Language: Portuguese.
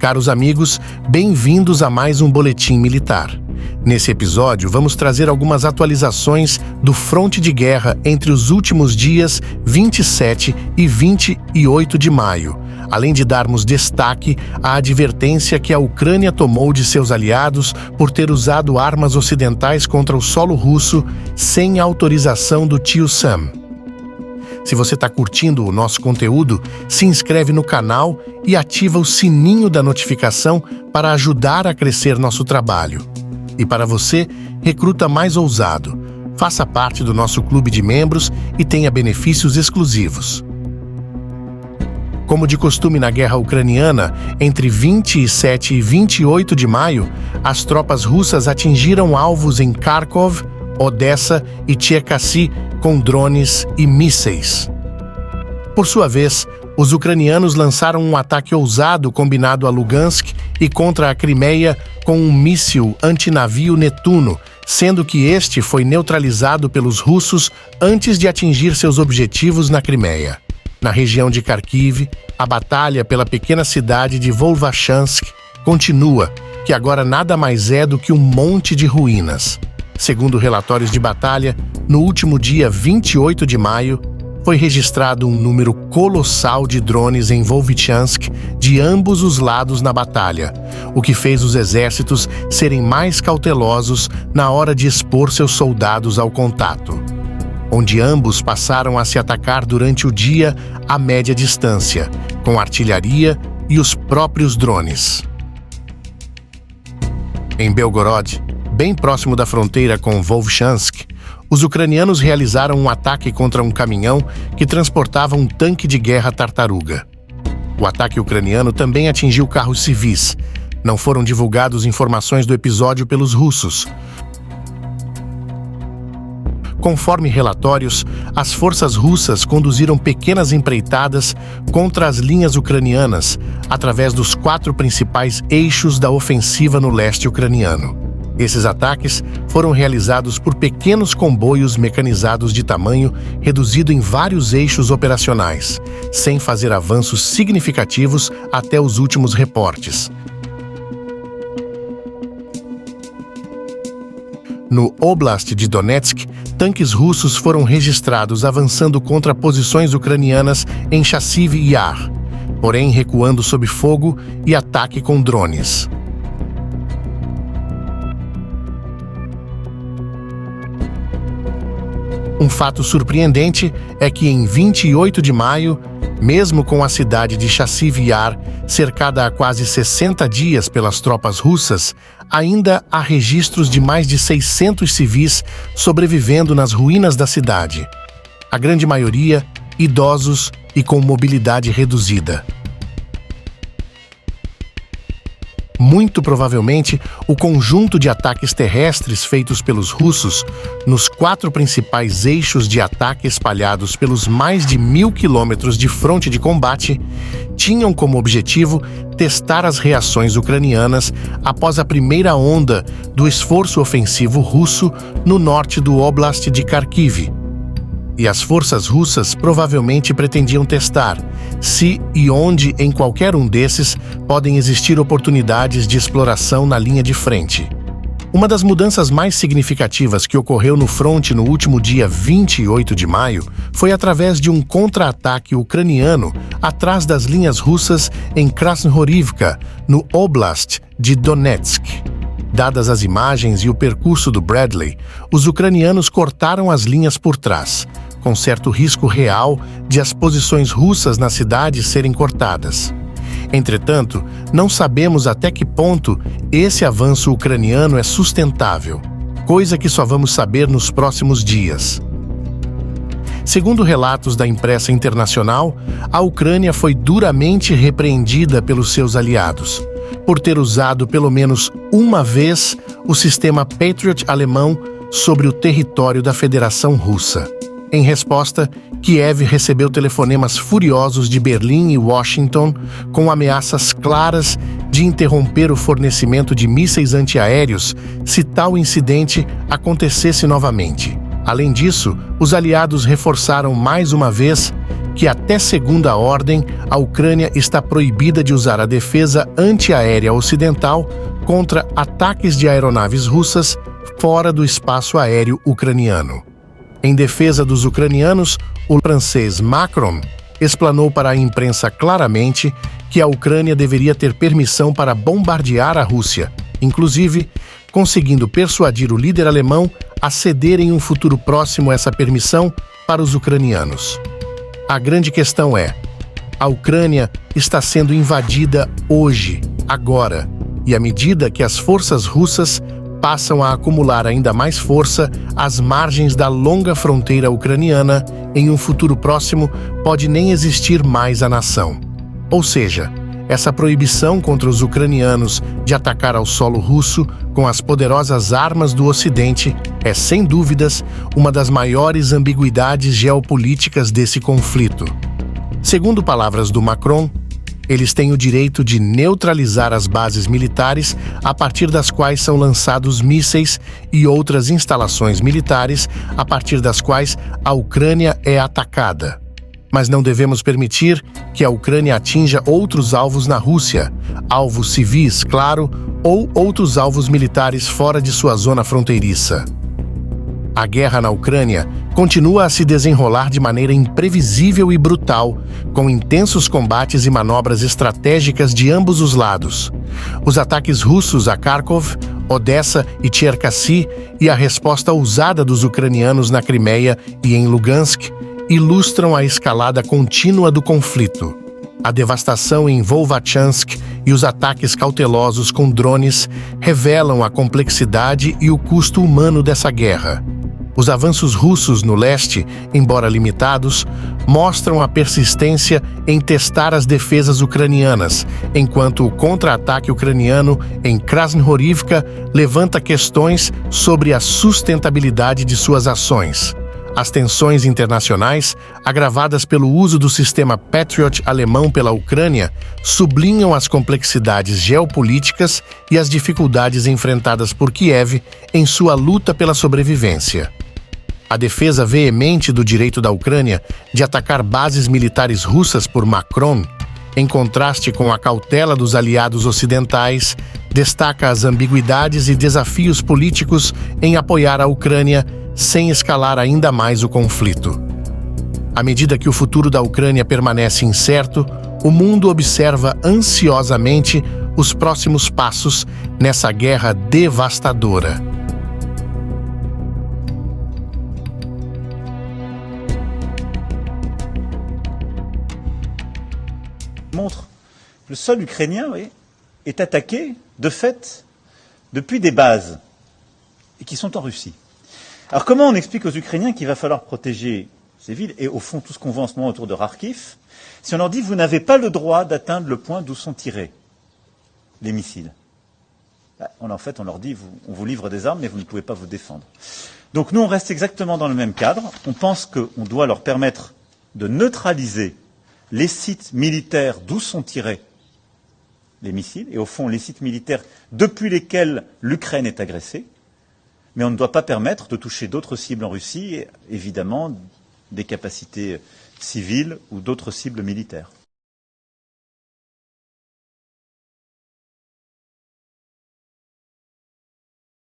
Caros amigos, bem-vindos a mais um Boletim Militar. Nesse episódio, vamos trazer algumas atualizações do fronte de guerra entre os últimos dias 27 e 28 de maio, além de darmos destaque à advertência que a Ucrânia tomou de seus aliados por ter usado armas ocidentais contra o solo russo sem autorização do tio Sam. Se você está curtindo o nosso conteúdo, se inscreve no canal e ativa o sininho da notificação para ajudar a crescer nosso trabalho. E para você, recruta mais ousado. Faça parte do nosso clube de membros e tenha benefícios exclusivos. Como de costume na guerra ucraniana, entre 27 e 28 de maio, as tropas russas atingiram alvos em Kharkov, Odessa e Cherkasy com drones e mísseis. Por sua vez, os ucranianos lançaram um ataque ousado combinado a Lugansk e contra a Crimeia com um míssil antinavio Netuno, sendo que este foi neutralizado pelos russos antes de atingir seus objetivos na Crimeia. Na região de Kharkiv, a batalha pela pequena cidade de Volvashansk continua, que agora nada mais é do que um monte de ruínas. Segundo relatórios de batalha, no último dia 28 de maio, foi registrado um número colossal de drones em Volvichansk de ambos os lados na batalha, o que fez os exércitos serem mais cautelosos na hora de expor seus soldados ao contato, onde ambos passaram a se atacar durante o dia a média distância, com artilharia e os próprios drones. Em Belgorod, bem próximo da fronteira com Volvichansk, os ucranianos realizaram um ataque contra um caminhão que transportava um tanque de guerra tartaruga. O ataque ucraniano também atingiu carros civis. Não foram divulgadas informações do episódio pelos russos. Conforme relatórios, as forças russas conduziram pequenas empreitadas contra as linhas ucranianas através dos 4 principais eixos da ofensiva no leste ucraniano. Esses ataques foram realizados por pequenos comboios mecanizados de tamanho reduzido em vários eixos operacionais, sem fazer avanços significativos até os últimos reportes. No Oblast de Donetsk, tanques russos foram registrados avançando contra posições ucranianas em Chassiv Yar, porém recuando sob fogo e ataque com drones. Um fato surpreendente é que em 28 de maio, mesmo com a cidade de Chassiv Yar cercada há quase 60 dias pelas tropas russas, ainda há registros de mais de 600 civis sobrevivendo nas ruínas da cidade. A grande maioria, idosos e com mobilidade reduzida. Muito provavelmente, o conjunto de ataques terrestres feitos pelos russos nos 4 principais eixos de ataque espalhados pelos mais de 1.000 quilômetros de fronte de combate tinham como objetivo testar as reações ucranianas após a primeira onda do esforço ofensivo russo no norte do Oblast de Kharkiv. E as forças russas provavelmente pretendiam testar se e onde em qualquer um desses podem existir oportunidades de exploração na linha de frente. Uma das mudanças mais significativas que ocorreu no fronte no último dia 28 de maio foi através de um contra-ataque ucraniano atrás das linhas russas em Krasnohorivka, no Oblast de Donetsk. Dadas as imagens e o percurso do Bradley, os ucranianos cortaram as linhas por trás, com certo risco real de as posições russas na cidade serem cortadas. Entretanto, não sabemos até que ponto esse avanço ucraniano é sustentável, coisa que só vamos saber nos próximos dias. Segundo relatos da imprensa internacional, a Ucrânia foi duramente repreendida pelos seus aliados, por ter usado pelo menos uma vez o sistema Patriot alemão sobre o território da Federação Russa. Em resposta, Kiev recebeu telefonemas furiosos de Berlim e Washington com ameaças claras de interromper o fornecimento de mísseis antiaéreos se tal incidente acontecesse novamente. Além disso, os aliados reforçaram mais uma vez que até segunda ordem, a Ucrânia está proibida de usar a defesa antiaérea ocidental contra ataques de aeronaves russas fora do espaço aéreo ucraniano. Em defesa dos ucranianos, o francês Macron explanou para a imprensa claramente que a Ucrânia deveria ter permissão para bombardear a Rússia, inclusive conseguindo persuadir o líder alemão a ceder em um futuro próximo essa permissão para os ucranianos. A grande questão é: a Ucrânia está sendo invadida hoje, agora, e à medida que as forças russas passam a acumular ainda mais força às margens da longa fronteira ucraniana, em um futuro próximo pode nem existir mais a nação. Ou seja, essa proibição contra os ucranianos de atacar ao solo russo com as poderosas armas do Ocidente é, sem dúvidas, uma das maiores ambiguidades geopolíticas desse conflito. Segundo palavras do Macron, eles têm o direito de neutralizar as bases militares a partir das quais são lançados mísseis e outras instalações militares a partir das quais a Ucrânia é atacada. Mas não devemos permitir que a Ucrânia atinja outros alvos na Rússia, alvos civis, claro, ou outros alvos militares fora de sua zona fronteiriça. A guerra na Ucrânia continua a se desenrolar de maneira imprevisível e brutal, com intensos combates e manobras estratégicas de ambos os lados. Os ataques russos a Kharkov, Odessa e Cherkasy e a resposta ousada dos ucranianos na Crimeia e em Lugansk ilustram a escalada contínua do conflito. A devastação em Volvachansk e os ataques cautelosos com drones revelam a complexidade e o custo humano dessa guerra. Os avanços russos no leste, embora limitados, mostram a persistência em testar as defesas ucranianas, enquanto o contra-ataque ucraniano em Krasnohorivka levanta questões sobre a sustentabilidade de suas ações. As tensões internacionais, agravadas pelo uso do sistema Patriot alemão pela Ucrânia, sublinham as complexidades geopolíticas e as dificuldades enfrentadas por Kiev em sua luta pela sobrevivência. A defesa veemente do direito da Ucrânia de atacar bases militares russas por Macron, em contraste com a cautela dos aliados ocidentais, destaca as ambiguidades e desafios políticos em apoiar a Ucrânia sem escalar ainda mais o conflito. À medida que o futuro da Ucrânia permanece incerto, o mundo observa ansiosamente os próximos passos nessa guerra devastadora. Montre que le sol ukrainien est attaqué, de fait, depuis des bases, et qui sont en Russie. Alors comment on explique aux Ukrainiens qu'il va falloir protéger ces villes, et au fond tout ce qu'on voit en ce moment autour de Kharkiv, si on leur dit vous n'avez pas le droit d'atteindre le point d'où sont tirés les missiles? En fait, on leur dit on vous livre des armes, mais vous ne pouvez pas vous défendre. Donc nous, on reste exactement dans le même cadre. On pense qu'on doit leur permettre de neutraliser les sites militaires d'où sont tirés les missiles, et au fond les sites militaires depuis lesquels l'Ukraine est agressée, mais on ne doit pas permettre de toucher d'autres cibles en Russie, et évidemment des capacités civiles ou d'autres cibles militaires.